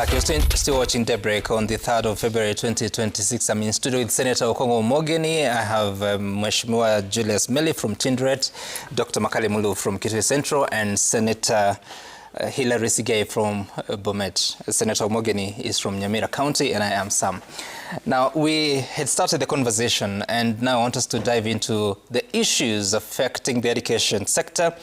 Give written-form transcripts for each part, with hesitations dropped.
back. You're still watching Daybreak on the 3rd of February 2026. I'm in studio with Senator Okongo Omogeni. I have Mheshimiwa Julius Meli from Tinderet, Dr. Makali Mulu from Kitui Central, and Senator Hilary Sigei from Bomet. Senator Omogeni is from Nyamira County, and I am Sam. Now, we had started the conversation, and now I want us to dive into the issues affecting the education sector.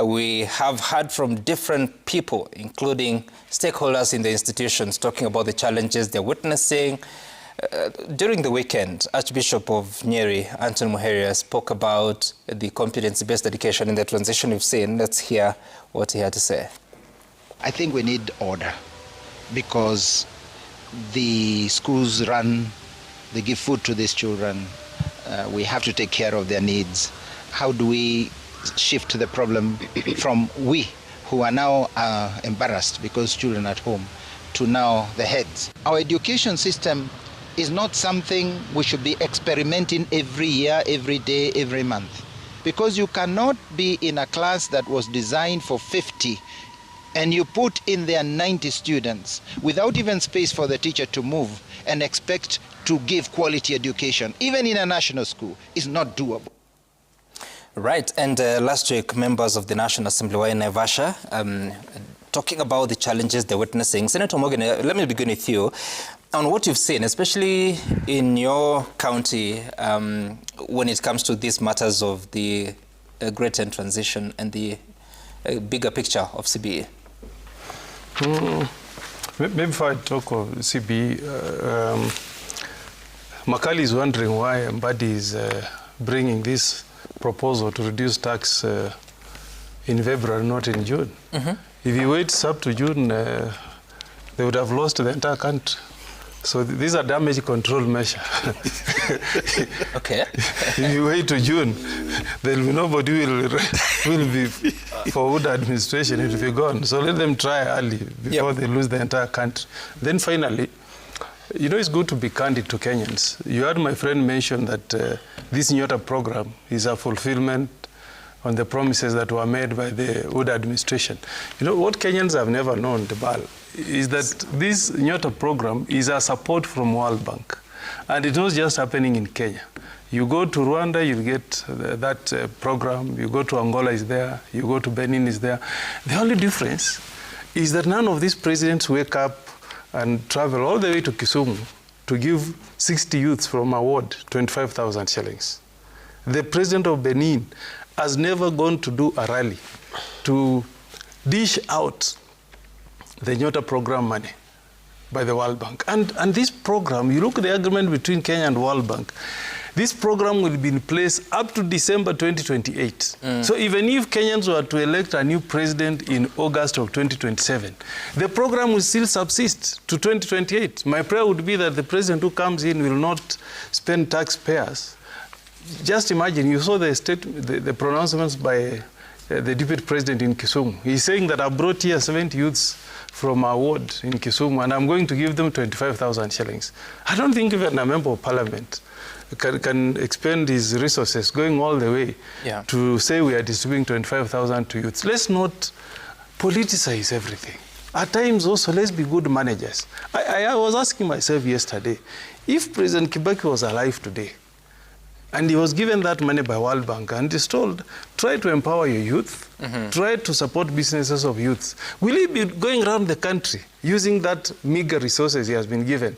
We have heard from different people, including stakeholders in the institutions, talking about the challenges they're witnessing. During the weekend, Archbishop of Nyeri, Anton Muheria, spoke about the competency-based education in the transition we've seen. Let's hear what he had to say. I think we need order, because the schools they give food to these children. We have to take care of their needs. How do we shift the problem from we who are now embarrassed because children at home to now the heads? Our education system is not something we should be experimenting every year, every day, every month, because you cannot be in a class that was designed for 50 and you put in there 90 students without even space for the teacher to move and expect to give quality education, even in a national school, is not doable. Right, and last week, members of the National Assembly were in Naivasha talking about the challenges they're witnessing. Senator Omogeni, let me begin with you on what you've seen, especially in your county, when it comes to these matters of the Great End transition and the bigger picture of CBE. Maybe if I talk of CBE, Makali is wondering why Mbadi is bringing this proposal to reduce tax in February, not in June. If he waits up to June, they would have lost the entire country. So these are damage control measures. Okay. If you wait to June, there will be nobody will be for Wood administration. It will be gone. So let them try early before they lose the entire country. Then finally, you know, it's good to be candid to Kenyans. You heard my friend mention that this Nyota program is a fulfillment on the promises that were made by the Wood administration. You know, what Kenyans have never known, Debal, is that this Nyota program is a support from World Bank. And it was just happening in Kenya. You go to Rwanda, you get that program. You go to Angola, is there. You go to Benin, is there. The only difference is that none of these presidents wake up and travel all the way to Kisumu to give 60 youths from a ward 25,000 shillings. The president of Benin has never gone to do a rally to dish out the Nyota program money by the World Bank. And this program, you look at the agreement between Kenya and World Bank, this program will be in place up to December 2028. So even if Kenyans were to elect a new president in August of 2027, the program will still subsist to 2028. My prayer would be that the president who comes in will not spend taxpayers. Just imagine, you saw the pronouncements by the deputy president in Kisumu. He's saying that I brought here 70 youths from our ward in Kisumu, and I'm going to give them 25,000 shillings. I don't think even a member of parliament can expend his resources going all the way to say we are distributing 25,000 to youths. Let's not politicize everything. At times also, let's be good managers. I was asking myself yesterday, if President Kibaki was alive today, and he was given that money by World Bank, and he's told, try to empower your youth, try to support businesses of youth. Will he be going around the country using that meager resources he has been given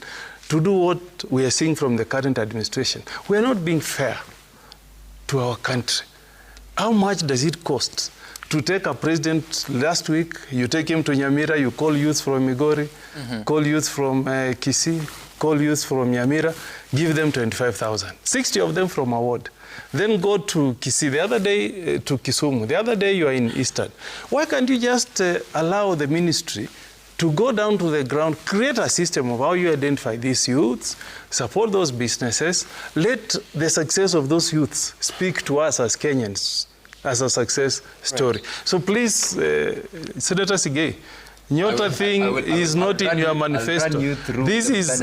to do what we are seeing from the current administration? We are not being fair to our country. How much does it cost to take a president last week? You take him to Nyamira, you call youth from Migori, call youth from Kisii, call youth from Nyamira, give them 25,000. 60 of them from a ward. Then go to Kisii, the other day to Kisumu. The other day you are in Eastern. Why can't you just allow the ministry to go down to the ground, create a system of how you identify these youths, support those businesses, let the success of those youths speak to us as Kenyans as a success story. Right. So please, Senator Sigei, Nyota thing is not in your manifesto. This is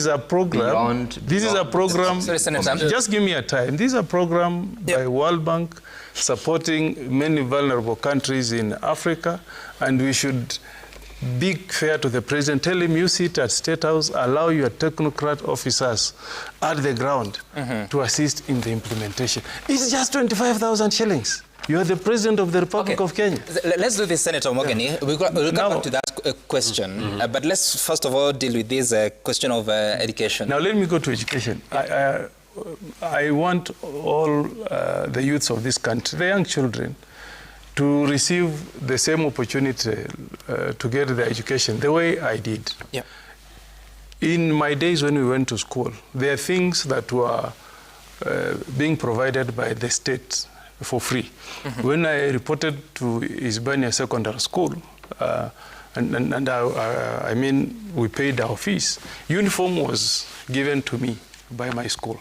a program. This is a program. Sorry, Senator. Just give me a time. This is a program by World Bank supporting many vulnerable countries in Africa, and we should big fair to the president, tell him you sit at State House, allow your technocrat officers at the ground to assist in the implementation. It's just 25,000 shillings. You are the president of the Republic of Kenya. Let's do this, Senator Omogeni. Yeah. We'll come back to that question. But let's first of all deal with this question of education. Now let me go to education. I want all the youths of this country, the young children, to receive the same opportunity to get the education the way I did. Yeah. In my days when we went to school, there are things that were being provided by the state for free. When I reported to Isbania Secondary School, I mean, we paid our fees, uniform was given to me by my school.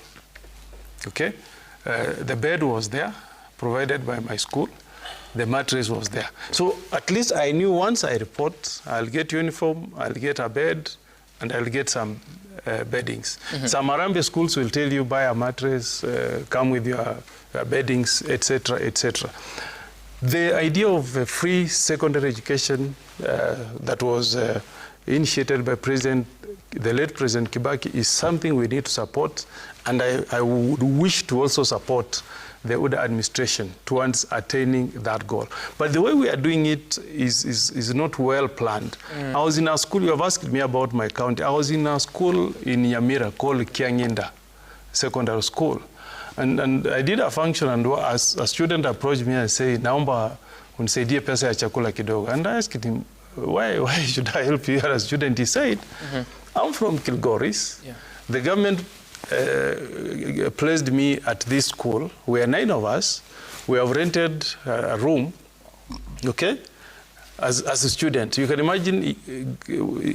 Okay? The bed was there, provided by my school. The mattress was there. So at least I knew once I report, I'll get uniform, I'll get a bed, and I'll get some beddings. Some Harambee schools will tell you, buy a mattress, come with your beddings, etc., etc. The idea of a free secondary education that was initiated by the late President Kibaki is something we need to support, and I would wish to also support the UDA administration towards attaining that goal. But the way we are doing it is not well planned. I was in a school, you have asked me about my county. I was in a school in Nyamira called Kianginda Secondary School. And I did a function, and a student approached me and said, naomba unisaidie pesa ya chakula kidogo. And I asked him, why should I help you? As a student, he said, I'm from Kilgoris. Yeah. The government placed me at this school. We are 9 of us. We have rented a room, okay, as a student. You can imagine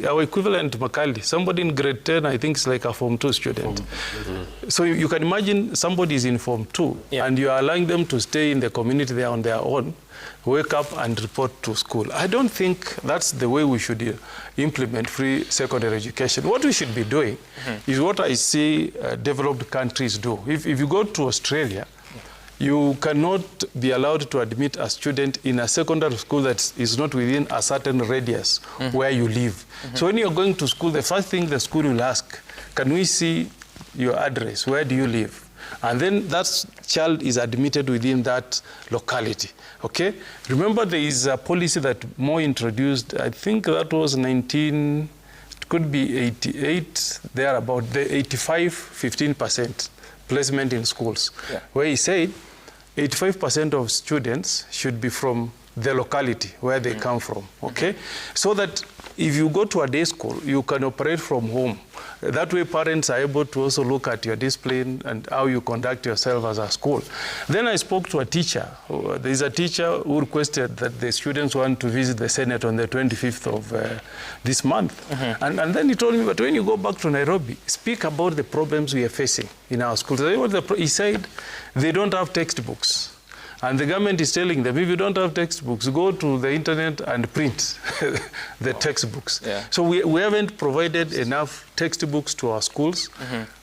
our equivalent Makali, somebody in grade 10, I think it's like a Form 2 student. So you can imagine somebody is in Form 2, and you are allowing them to stay in the community there on their own, wake up and report to school. I don't think that's the way we should implement free secondary education. What we should be doing is what I see developed countries do. If you go to Australia, you cannot be allowed to admit a student in a secondary school that is not within a certain radius where you live. So when you're going to school, the first thing the school will ask, can we see your address? Where do you live? And then that child is admitted within that locality. Okay? Remember, there is a policy that Moi introduced, I think that was it could be 88, thereabout, the 85-15% placement in schools, where he said 85% of students should be from the locality where they come from, okay? So that if you go to a day school, you can operate from home. That way parents are able to also look at your discipline and how you conduct yourself as a school. Then I spoke to a teacher. There is a teacher who requested that the students want to visit the Senate on the 25th of this month. And then he told me, but when you go back to Nairobi, speak about the problems we are facing in our schools. He said they don't have textbooks. And the government is telling them, if you don't have textbooks, go to the internet and print the textbooks. Yeah. So we haven't provided enough textbooks to our schools.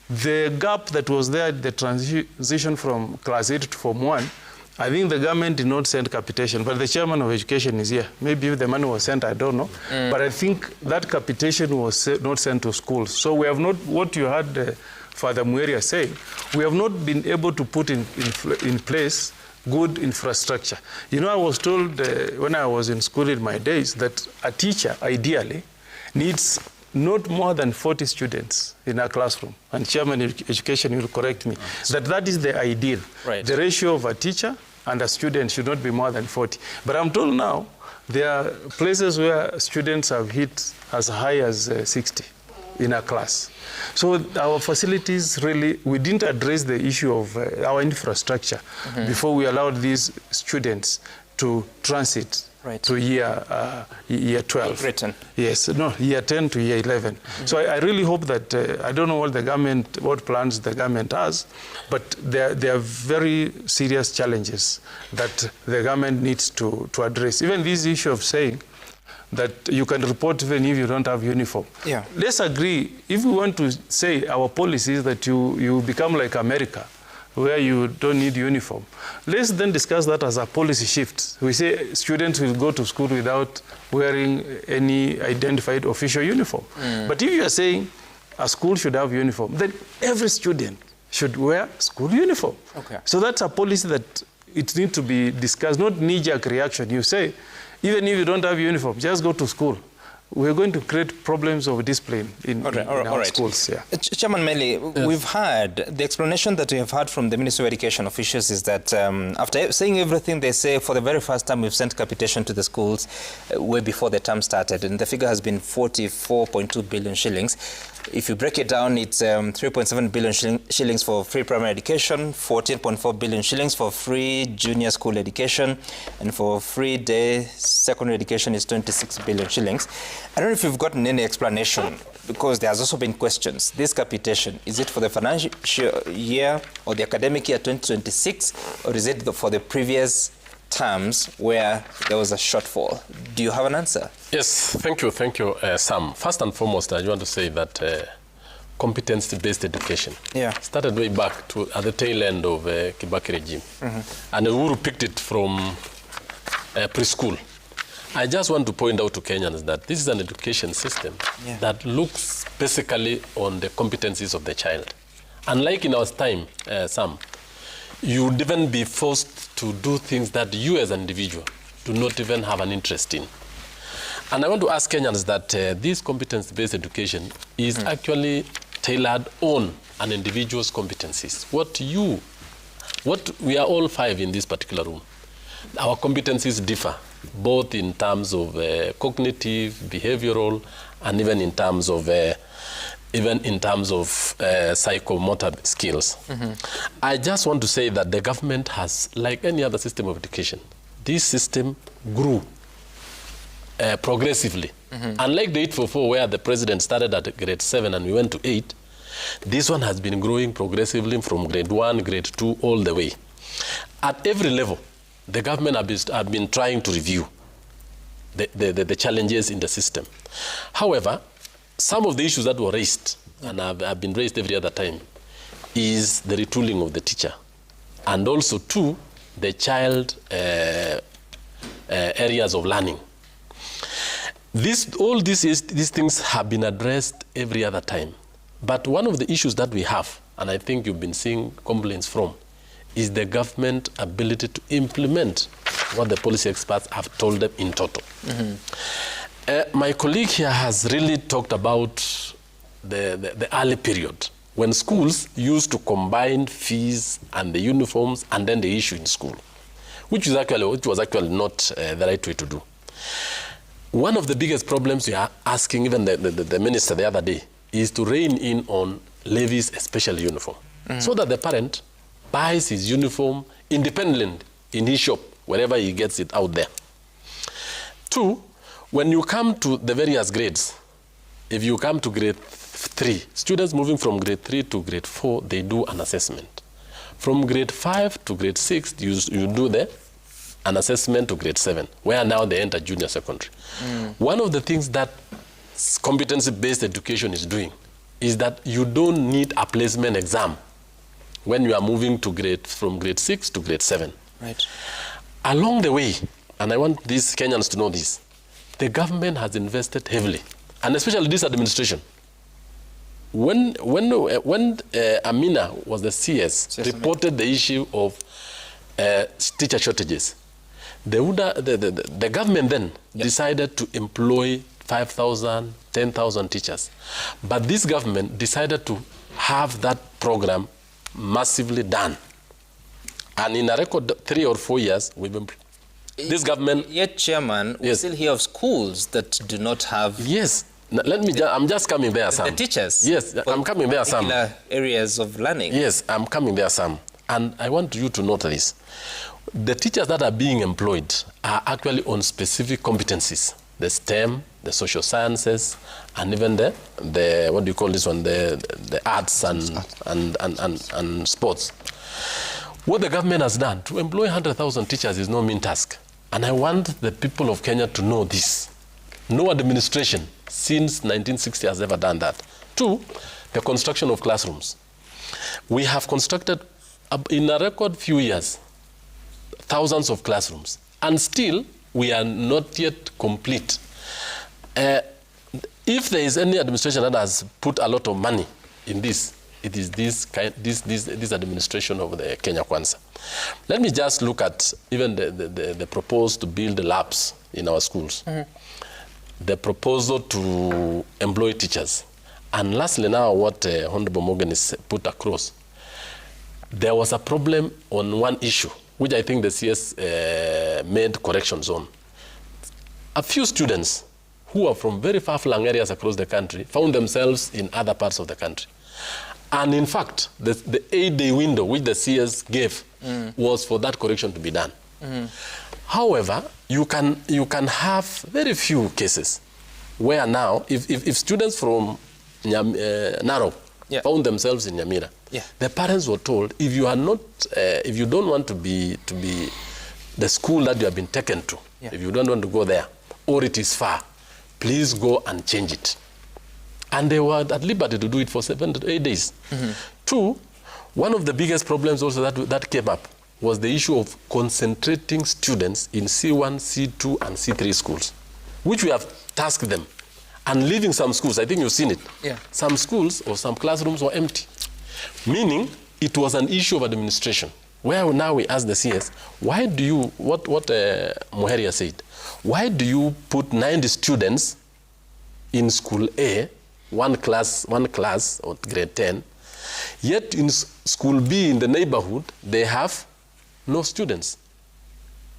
The gap that was there at the transition from class 8 to Form 1, I think the government did not send capitation, but the chairman of education is here. Maybe if the money was sent, I don't know. But I think that capitation was not sent to schools. So we have not, what you had Father Mueria say, we have not been able to put in place good infrastructure. You know, I was told when I was in school in my days that a teacher, ideally, needs not more than 40 students in a classroom. And Chairman of Education will correct me. That is the ideal. Right. The ratio of a teacher and a student should not be more than 40. But I'm told now there are places where students have hit as high as 60 in a class. So our facilities really, we didn't address the issue of our infrastructure before we allowed these students to transit to year 12. Written. Yes, no, year 10 to year 11. So I really hope that, I don't know what plans the government has, but there are very serious challenges that the government needs to address. Even this issue of saying that you can report even if you don't have uniform. Yeah. Let's agree, if we want to say our policy is that you become like America, where you don't need uniform. Let's then discuss that as a policy shift. We say students will go to school without wearing any identified official uniform. But if you are saying a school should have uniform, then every student should wear school uniform. Okay. So that's a policy that it needs to be discussed, not knee-jerk reaction. You say, even if you don't have uniform, just go to school. We're going to create problems of discipline in our schools. Yeah. Chairman Meli, we've heard, the explanation that we have heard from the Ministry of Education officials is that after saying everything they say, for the very first time we've sent capitation to the schools way before the term started, and the figure has been 44.2 billion shillings. If you break it down, it's 3.7 billion shillings for free primary education, 14.4 billion shillings for free junior school education, and for free day secondary education is 26 billion shillings. I don't know if you've gotten any explanation, because there has also been questions. This capitation, is it for the financial year or the academic year 2026, or is it for the previous terms where there was a shortfall? Do you have an answer? Yes, thank you, Sam. First and foremost, I want to say that competency-based education started way back at the tail end of Kibaki regime. And Uhuru picked it from preschool. I just want to point out to Kenyans that this is an education system that looks basically on the competencies of the child. Unlike in our time, Sam, you would even be forced to do things that you as an individual do not even have an interest in. And I want to ask Kenyans that this competence-based education is actually tailored on an individual's competencies. What we are all five in this particular room. Our competencies differ, both in terms of cognitive, behavioral, and even in terms of psychomotor skills. I just want to say that the government has, like any other system of education, this system grew progressively. Unlike the 844, where the president started at grade 7 and we went to 8, this one has been growing progressively from grade 1, grade 2, all the way. At every level, the government have been trying to review the challenges in the system. However, some of the issues that were raised, and have been raised every other time, is the retooling of the teacher. And also, too, the child areas of learning. All these things have been addressed every other time. But one of the issues that we have, and I think you've been seeing complaints from, is the government ability to implement what the policy experts have told them in total. My colleague here has really talked about the early period, when schools used to combine fees and the uniforms and then the issue in school, which was actually not the right way to do. One of the biggest problems we are asking even the minister the other day is to rein in on levies, especially uniform, so that the parent buys his uniform independently in his shop, wherever he gets it out there. 2, when you come to the various grades, if you come to grade 3, students moving from grade 3 to grade 4, they do an assessment. From grade 5 to grade 6, you do an assessment to grade 7, where now they enter junior secondary. One of the things that competency-based education is doing is that you don't need a placement exam when you are moving to from grade 6 to grade 7. Right. Along the way, and I want these Kenyans to know this, the government has invested heavily, and especially this administration. When Amina was the CS, reported the issue of teacher shortages, the government then decided to employ 5,000, 10,000 teachers. But this government decided to have that program massively done. And in a record 3 or 4 years, this government... Yet, Chairman, we still hear of schools that do not have... Yes. I'm just coming there, Sam. The teachers? Yes, I'm coming there, Sam. Particular areas of learning? Yes, I'm coming there, Sam. And I want you to note this. The teachers that are being employed are actually on specific competencies. The STEM, the social sciences, and even the what do you call this one, the arts and sports. What the government has done, to employ 100,000 teachers is no mean task. And I want the people of Kenya to know this. No administration since 1960 has ever done that. 2, the construction of classrooms. We have constructed in a record few years, thousands of classrooms, and still we are not yet complete. If there is any administration that has put a lot of money in this, it is this administration of the Kenya Kwanza. Let me just look at even the proposal to build labs in our schools, the proposal to employ teachers, and lastly now what Honorable Morgan is put across. There was a problem on one issue, which I think the CS made corrections on. A few students who are from very far-flung areas across the country found themselves in other parts of the country. And in fact, the 8-day window which the CS gave was for that correction to be done. However, you can have very few cases where now, if students from Narok found themselves in Nyamira, the parents were told, if you are not, if you don't want to be the school that you have been taken to, if you don't want to go there, or it is far, please go and change it. And they were at liberty to do it for 7 to 8 days. Two, one of the biggest problems also that came up was the issue of concentrating students in C1, C2, and C3 schools, which we have tasked them, and leaving some schools. I think you've seen it. Some schools or some classrooms were empty, meaning it was an issue of administration, where now we ask the CS, why do you, what Muheria said, why do you put 90 students in school A, one class or grade 10, yet in school B in the neighborhood, they have no students?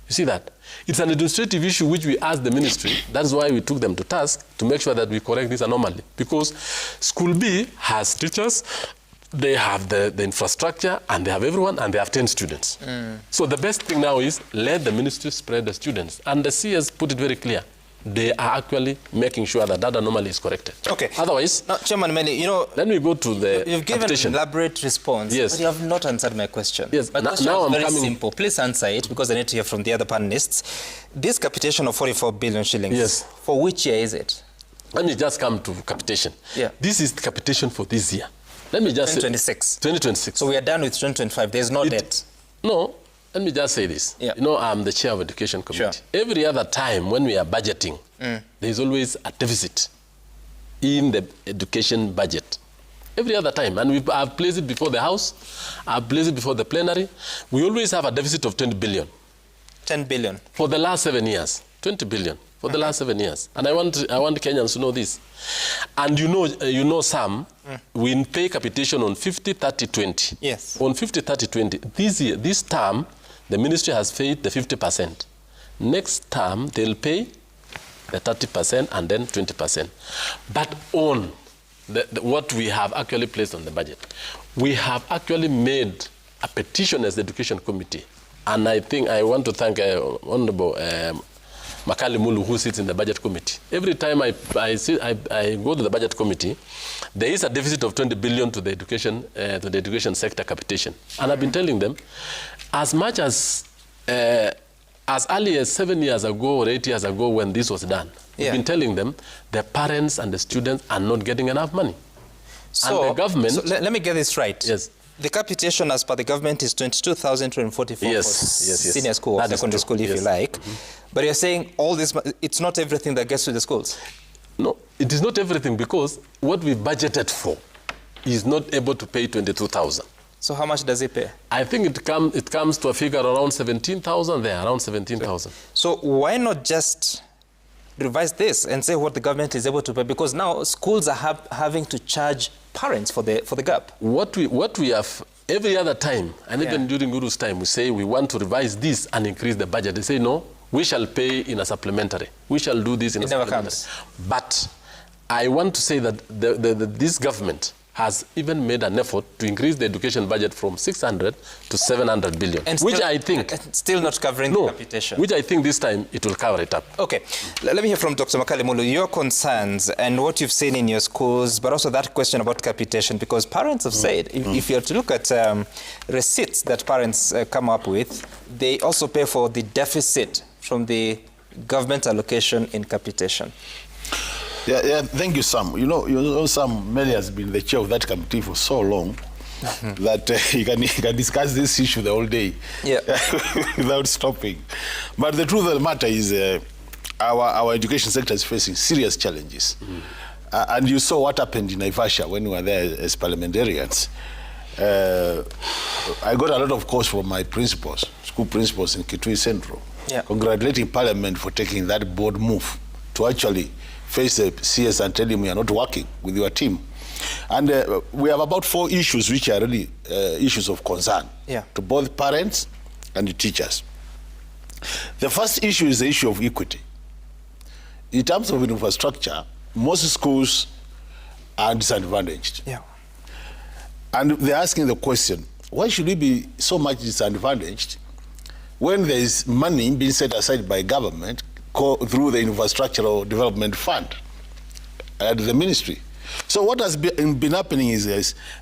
You see that? It's an administrative issue which we asked the ministry. That's why we took them to task to make sure that we correct this anomaly. Because school B has teachers, they have the infrastructure, and they have everyone, and they have 10 students. So the best thing now is let the ministry spread the students. And the CS put it very clear. They are actually making sure that that anomaly is corrected. Okay. Otherwise, now, Chairman Meli, you know, let me go to the You've given capitation. an elaborate response, but you have not answered my question. Yes. My question now is I'm very coming. simple. Please answer it, because I need to hear from the other panelists. This capitation of 44 billion shillings, for which year is it? Let me just come to capitation. This is the capitation for this year. Let me just 2026. say 2026. So we are done with 2025. There's no debt. No. Let me just say this. You know, I'm the chair of Education Committee. Every other time when we are budgeting, there's always a deficit in the education budget. Every other time. And I've placed it before the House. I've placed it before the plenary. We always have a deficit of 20 billion. 10 billion. For the last 7 years. 20 billion. For the last 7 years. And I want Kenyans to know this. And you know Sam, we pay capitation on 50, 30, 20. Yes. On 50, 30, 20. This term, the ministry has paid the 50%. Next term, they'll pay the 30% and then 20%. But on what we have actually placed on the budget, we have actually made a petition as the Education Committee. And I think I want to thank Honorable Makali Mulu, who sits in the Budget Committee. Every time I go to the Budget Committee, there is a deficit of 20 billion to the education sector capitation. And I've been telling them, as much as early as 7 years ago or 8 years ago when this was done, we've been telling them the parents and the students are not getting enough money. So, and the government... So let me get this right. Yes. The capitation as per the government is 22,244 for senior school or secondary school, if you like. But you're saying all this, it's not everything that gets to the schools? No, it is not everything, because what we budgeted for is not able to pay 22,000. So how much does it pay? I think it comes to a figure around 17,000 there, around 17,000. So why not just revise this and say what the government is able to pay? Because now schools are having to charge parents for the gap. What we have every other time, and even during Uru's time, we say we want to revise this and increase the budget. They say no, we shall pay in a supplementary. We shall do this in a supplementary. It never comes. But I want to say that this government has even made an effort to increase the education budget from 600 to 700 billion, and which I think... Still not covering the capitation. Which I think this time it will cover it up. Okay. Let me hear from Dr. Makali Mulu, your concerns and what you've seen in your schools, but also that question about capitation, because parents have said, if you're to look at receipts that parents come up with, they also pay for the deficit from the government allocation in capitation. Yeah, thank you, Sam. You know, Sam Meli has been the chair of that committee for so long. that you can discuss this issue the whole day without stopping. But the truth of the matter is our education sector is facing serious challenges. And you saw what happened in Naivasha when we were there as parliamentarians. I got a lot of calls from my principals, school principals in Kitui Central, congratulating Parliament for taking that bold move to actually face the CS and tell him we are not working with your team. And we have about 4 issues which are really issues of concern to both parents and the teachers. The first issue is the issue of equity. In terms of infrastructure, most schools are disadvantaged. And they're asking the question, why should we be so much disadvantaged when there is money being set aside by government through the Infrastructural Development Fund at the ministry? So what has been happening is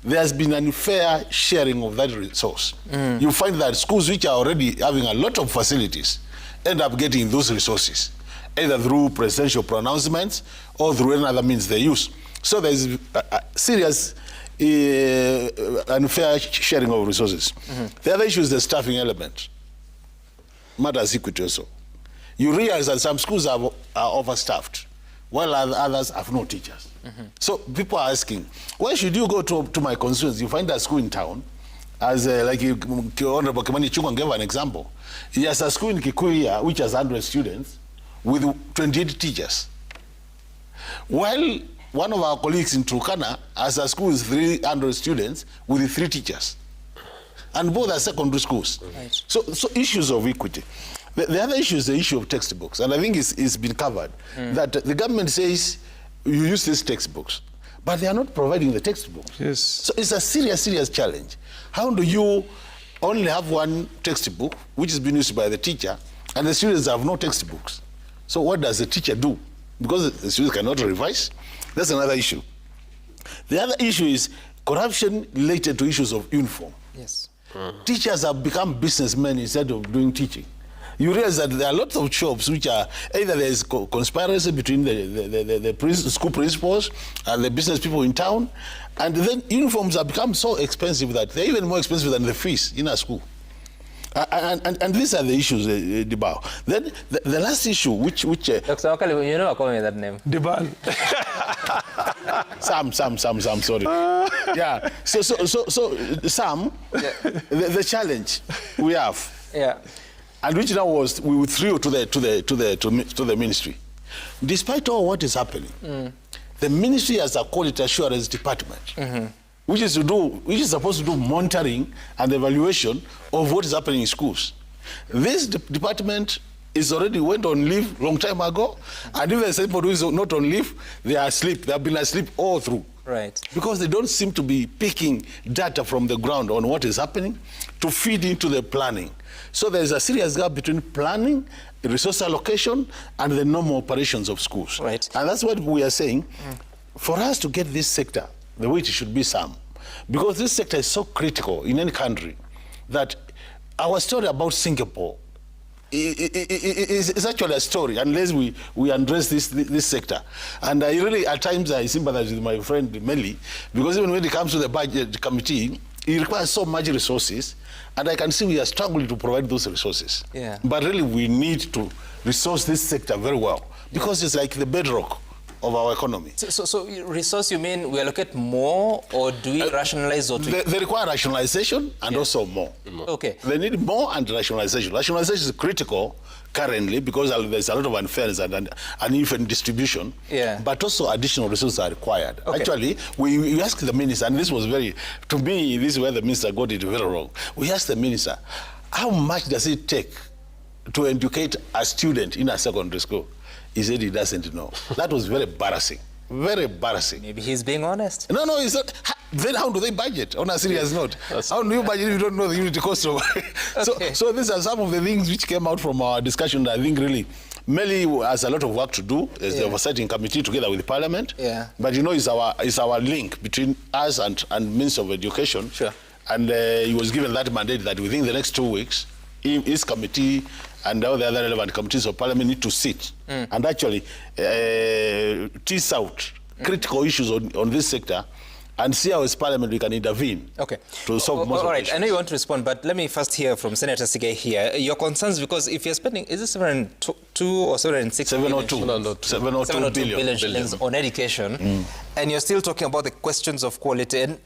there has been an unfair sharing of that resource. You find that schools which are already having a lot of facilities end up getting those resources, either through presidential pronouncements or through any other means they use. So there is a serious unfair sharing of resources. The other issue is the staffing element. Matters equity also. You realize that some schools are overstaffed, while others have no teachers. So people are asking, why should you go to my constituency? You find a school in town, as like Honorable Kimani Ichung'wah gave an example. He has a school in Kikuyu which has 100 students with 28 teachers. While one of our colleagues in Turkana has a school with 300 students with 3 teachers. And both are secondary schools. So issues of equity. The other issue is the issue of textbooks. And I think it's been covered. That the government says you use these textbooks, but they are not providing the textbooks. So it's a serious challenge. How do you only have one textbook, which is being used by the teacher, and the students have no textbooks? So what does the teacher do? Because the students cannot revise. That's another issue. The other issue is corruption related to issues of uniform. Teachers have become businessmen instead of doing teaching. You realize that there are lots of shops which are either there is conspiracy between the school principals and the business people in town, and then uniforms have become so expensive that they're even more expensive than the fees in a school. And these are the issues, Dibao. Then the last issue, which Dr. Makali, you know I call me that name. Dibal. Sam, sorry. Yeah. So Sam, the challenge we have. And which now was we withdrew to the ministry. Despite all what is happening, the ministry has a quality assurance department, which is supposed to do monitoring and evaluation of what is happening in schools. This department is already went on leave long time ago, and even the people who is not on leave, they are asleep. They have been asleep all through. Because they don't seem to be picking data from the ground on what is happening to feed into the planning. So there's a serious gap between planning, resource allocation, and the normal operations of schools. And that's what we are saying. For us to get this sector the way it should be, Sam, because this sector is so critical in any country that our story about Singapore is actually a story unless we address this sector. And I really, at times, I sympathize with my friend Meli, because even when it comes to the budget committee, it requires so much resources, and I can see we are struggling to provide those resources. But really, we need to resource this sector very well, because it's like the bedrock of our economy. So resource, you mean we allocate more, or do we rationalize? Or they require rationalization and also more. They need more and rationalization. Rationalization is critical currently because there's a lot of unfairness and uneven distribution. But also additional resources are required. Actually, we asked the minister, and this was to me, this is where the minister got it very wrong. We asked the minister, how much does it take to educate a student in a secondary school? He said he doesn't know. That was very embarrassing. Very embarrassing. Maybe he's being honest. No, he's not. Then how do they budget on a serious note? How do you budget if you don't know the unit cost of? So these are some of the things which came out from our discussion that I think really Meli has a lot of work to do as the oversighting committee together with the Parliament. But you know, it's our link between us and Minister of Education. And he was given that mandate that within the next 2 weeks, his committee and all the other relevant committees of Parliament need to sit and actually tease out critical issues on this sector and see how as Parliament we can intervene to solve most of all the right, issues. I know you want to respond, but let me first hear from Senator Sige here. Your concerns, because if you're spending, is it 702 or 706 702 billion shillings on education, and you're still talking about the questions of quality, and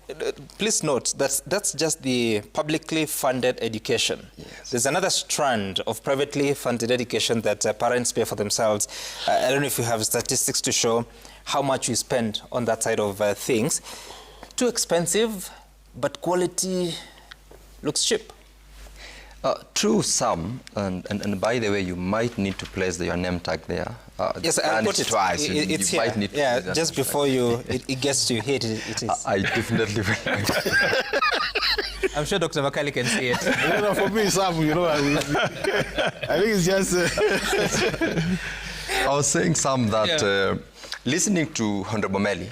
please note that's just the publicly funded education. Yes. There's another strand of privately funded education that parents pay for themselves. I don't know if you have statistics to show how much you spend on that side of things. Too expensive, but quality looks cheap. True, some, and by the way, you might need to place your name tag there. Yes, I put it twice. It's you here. might need to yeah, do that just twice. before it gets to you, here it is. I definitely will. I'm sure Dr. Makali can see it. You know, for me, Sam, you know, I think it's just... I was saying some that listening to Honorable Meli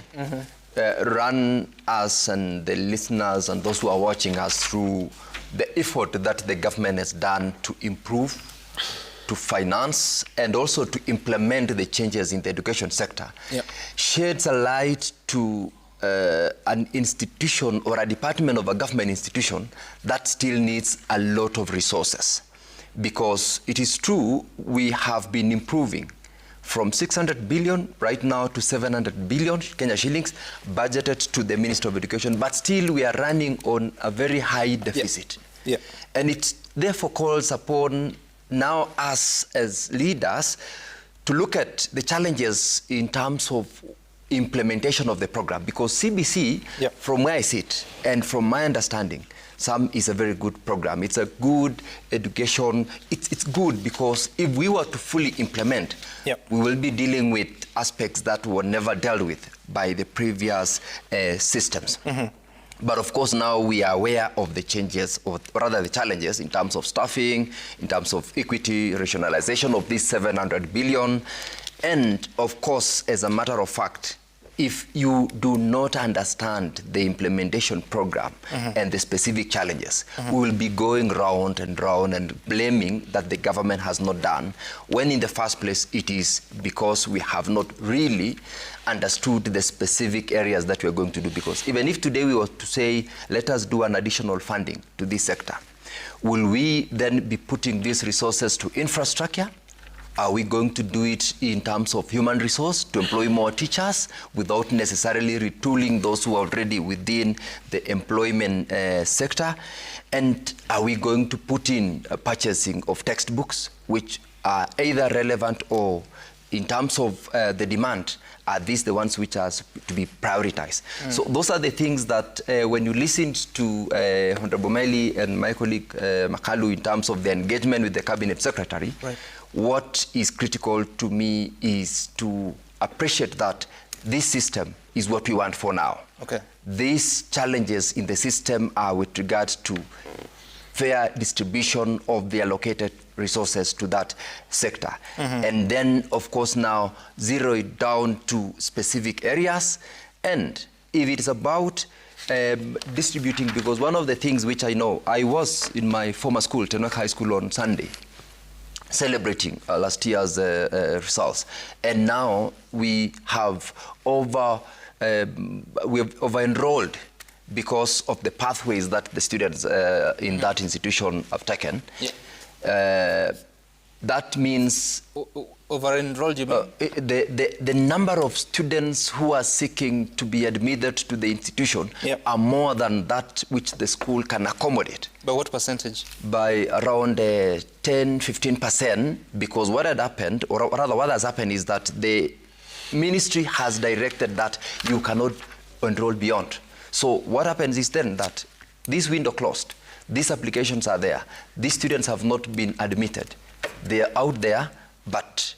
run us and the listeners and those who are watching us through the effort that the government has done to improve, to finance, and also to implement the changes in the education sector, sheds a light to an institution or a department of a government institution that still needs a lot of resources. Because it is true, we have been improving from 600 billion right now to 700 billion Kenya shillings budgeted to the Ministry of Education, but still we are running on a very high deficit. And it therefore calls upon now us as leaders to look at the challenges in terms of implementation of the program, because CBC, from where I sit and from my understanding, SAM is a very good program. It's a good education. It's good because if we were to fully implement, we will be dealing with aspects that were never dealt with by the previous systems. But of course now we are aware of the changes, or rather the challenges in terms of staffing, in terms of equity, rationalization of this 700 billion. And of course, as a matter of fact, if you do not understand the implementation program and the specific challenges, we will be going round and round and blaming that the government has not done, when in the first place it is because we have not really understood the specific areas that we are going to do. Because even if today we were to say, let us do an additional funding to this sector, will we then be putting these resources to infrastructure? Are we going to do it in terms of human resource to employ more teachers without necessarily retooling those who are already within the employment sector? And are we going to put in purchasing of textbooks, which are either relevant or in terms of the demand, are these the ones which are to be prioritized? So those are the things that when you listen to Honorable Meli and my colleague Makalu in terms of the engagement with the Cabinet Secretary, what is critical to me is to appreciate that this system is what we want for now. These challenges in the system are with regard to fair distribution of the allocated resources to that sector. And then, of course, now zero it down to specific areas. And if it is about distributing, because one of the things which I know, I was in my former school, Tenok High School, on Sunday, celebrating last year's results. And now we have over-enrolled because of the pathways that the students in that institution have taken. That means... Over-enrolled, you mean? The number of students who are seeking to be admitted to the institution are more than that which the school can accommodate. By what percentage? By around 10-15%, because what had happened, or rather what has happened, is that the ministry has directed that you cannot enroll beyond. So what happens is then that this window closed, these applications are there, these students have not been admitted. They are out there, but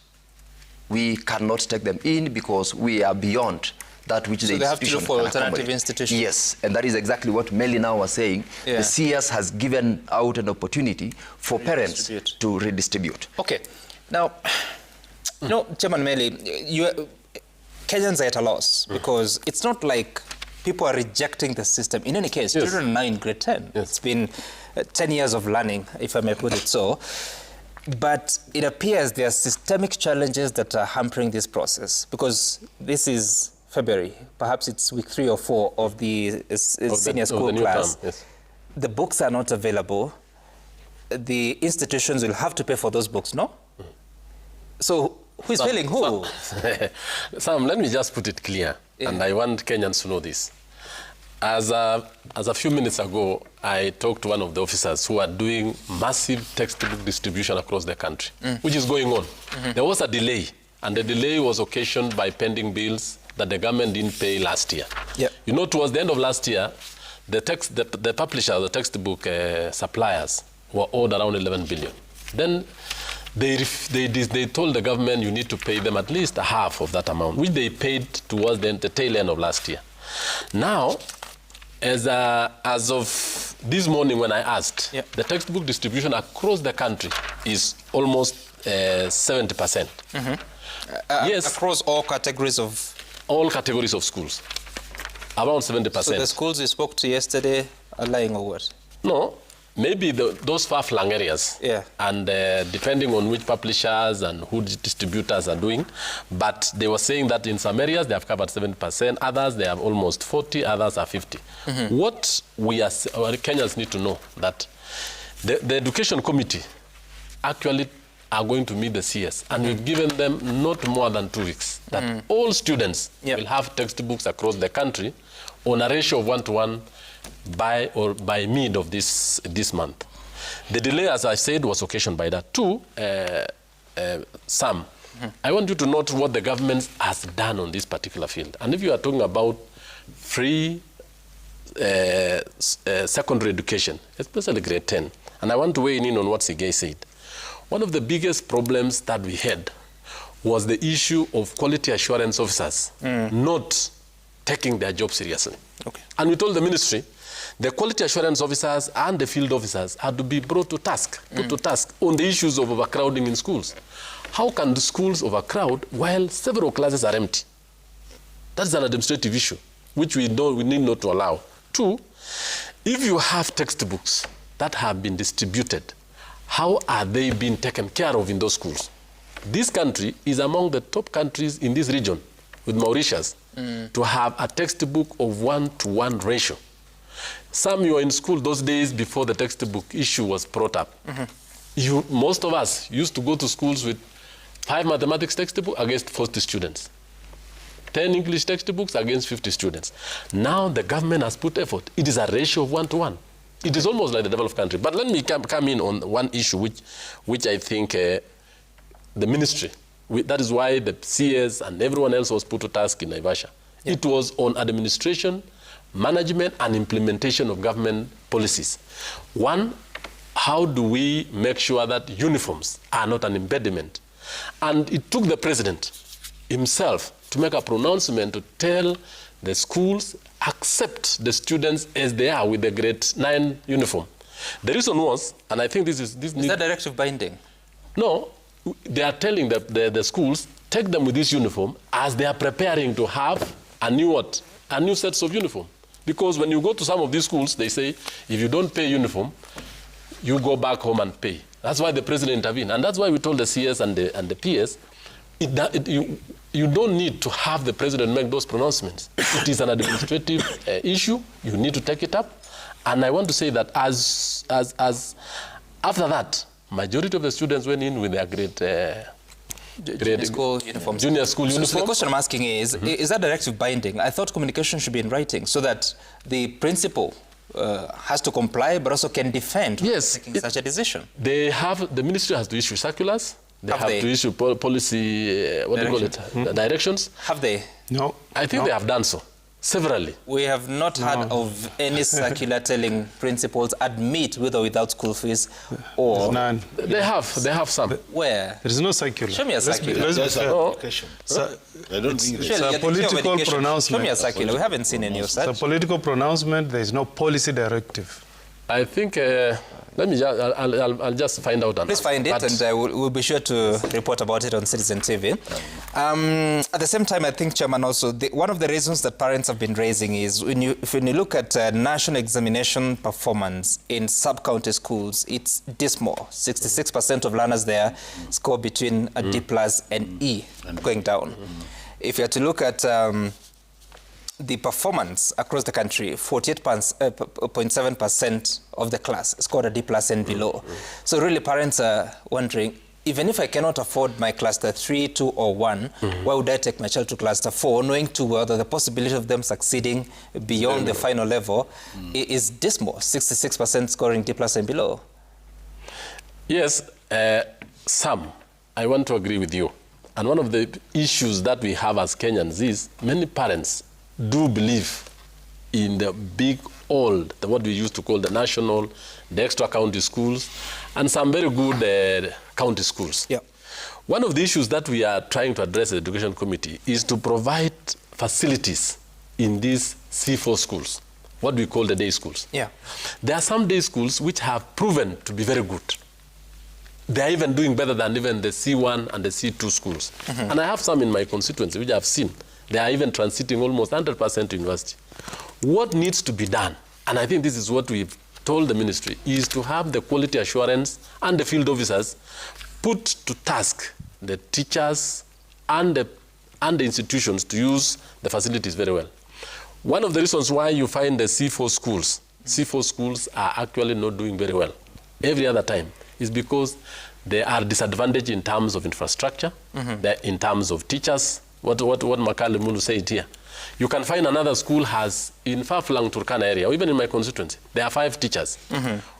we cannot take them in because we are beyond that which the institution can accommodate. So they have to look for alternative institutions? Yes, and that is exactly what Meli now was saying. The CS has given out an opportunity for parents to redistribute. Okay. Now, you know, Chairman Meli, Kenyans are at a loss because it's not like people are rejecting the system. In any case, children are now in grade 10. It's been 10 years of learning, if I may put it so. But it appears there are systemic challenges that are hampering this process, because this is February, perhaps it's week 3 or 4 of the senior school class, yes. the books are not available. The institutions will have to pay for those books, no? So who is failing who? Sam, let me just put it clear, and I want Kenyans to know this. As a few minutes ago, I talked to one of the officers who are doing massive textbook distribution across the country, which is going on. There was a delay, and the delay was occasioned by pending bills that the government didn't pay last year. Yep. You know, towards the end of last year, the publisher, the textbook suppliers were owed around 11 billion. Then they told the government you need to pay them at least half of that amount, which they paid towards the tail end of last year. Now, as of this morning when I asked, the textbook distribution across the country is almost 70%. Yes, across all categories of... all categories of schools, around 70%. So the schools you spoke to yesterday are lying or what? No, maybe those far-flung areas. Yeah. And depending on which publishers and who distributors are doing, but they were saying that in some areas they have covered 70%, others they have almost 40, others are 50. What our Kenyans need to know that the Education Committee actually are going to meet the CS, and we've given them not more than 2 weeks, that all students will have textbooks across the country on a ratio of 1:1 by mid of this month. The delay, as I said, was occasioned by that. Two, Sam, I want you to note what the government has done on this particular field. And if you are talking about free secondary education, especially grade 10, and I want to weigh in on what Sigei said. One of the biggest problems that we had was the issue of quality assurance officers not taking their job seriously. Okay. And we told the ministry, the quality assurance officers and the field officers had to be brought to task, put to task on the issues of overcrowding in schools. How can the schools overcrowd while several classes are empty? That's an administrative issue, which we need not to allow. Two, if you have textbooks that have been distributed, how are they being taken care of in those schools? This country is among the top countries in this region, with Mauritius, to have a textbook of 1:1 ratio. Some you were in school those days before the textbook issue was brought up. Most of us used to go to schools with 5 mathematics textbooks against 40 students. 10 English textbooks against 50 students. Now the government has put effort. It is a ratio of 1:1. It is almost like the developed country. But let me come in on one issue which I think the ministry, that is why the CS and everyone else was put to task in Naivasha. It was on administration, management, and implementation of government policies. One, how do we make sure that uniforms are not an impediment? And it took the president himself to make a pronouncement to tell the schools accept the students as they are with the grade 9 uniform. The reason was, and I think this is that directive binding? No, they are telling the schools, take them with this uniform as they are preparing to have a new sets of uniform. Because when you go to some of these schools, they say, if you don't pay uniform, you go back home and pay. That's why the president intervened. And that's why we told the CS and the PS, you don't need to have the president make those pronouncements. It is an administrative issue. You need to take it up. And I want to say that as after that, majority of the students went in with their junior school uniforms. So the question I'm asking is that directive binding? I thought communication should be in writing so that the principal has to comply but also can defend taking such a decision. The ministry has to issue circulars. They have to issue policy, directions. Have they? No. I think they have done so, severally. We have not heard of any circular telling principals admit with or without school fees or... None. They have some. Where? There is no circular. Show me a circular. I don't think it's a political pronouncement. Show me a circular. We haven't seen any of such. It's a political pronouncement. There is no policy directive. I think... I'll just find out. Please find it, and we'll be sure to report about it on Citizen TV. At the same time, I think, Chairman, also, one of the reasons that parents have been raising is when you look at national examination performance in sub-county schools, it's dismal. 66% of learners there score between a D+ and E, going down. If you are to look at the performance across the country, 48.7% of the class scored a D+ and below. So really parents are wondering, even if I cannot afford my cluster 3, 2, or 1, why would I take my child to cluster 4, knowing too well that the possibility of them succeeding beyond the final level is dismal, 66% scoring D+ and below? Yes, some. I want to agree with you. And one of the issues that we have as Kenyans is many parents do believe in the big old, what we used to call the national, the extra county schools, and some very good county schools. Yeah. One of the issues that we are trying to address as the Education Committee is to provide facilities in these C4 schools, what we call the day schools. Yeah. There are some day schools which have proven to be very good. They are even doing better than even the C1 and the C2 schools. And I have some in my constituency which I've seen. They are even transiting almost 100% to university. What needs to be done, and I think this is what we've told the ministry, is to have the quality assurance and the field officers put to task the teachers and the institutions to use the facilities very well. One of the reasons why you find the C4 schools are actually not doing very well every other time is because they are disadvantaged in terms of infrastructure, in terms of teachers. What Makale Mulu said here. You can find another school has, in far-flung Turkana area, or even in my constituency, there are 5 teachers.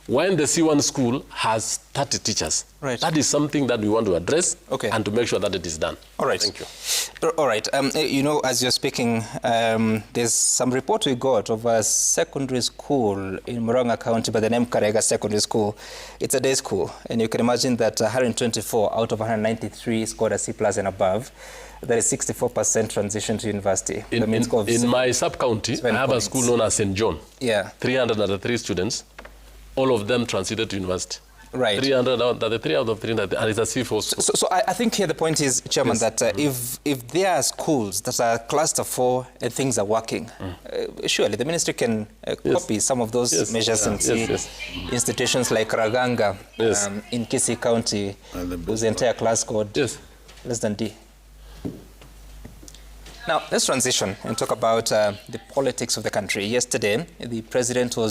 When the C1 school has 30 teachers. Right. That is something that we want to address and to make sure that it is done. All right. Thank you. All right. You know, as you're speaking, there's some report we got of a secondary school in Murang'a County by the name Karega Secondary School. It's a day school, and you can imagine that 124 out of 193 scored a C+ and above. That is 64% transition to university. In my sub-county, I have a school known as St. John. Yeah. 303 students, all of them transited to university. Right. 303 out of 300, and it's a C4 school. So I think here the point is, Chairman, that if there are schools that are cluster 4 and things are working, surely the ministry can copy some of those measures and see institutions like Raganga in Kisii County, whose entire class scored less than D. Now, let's transition and talk about the politics of the country. Yesterday, the president was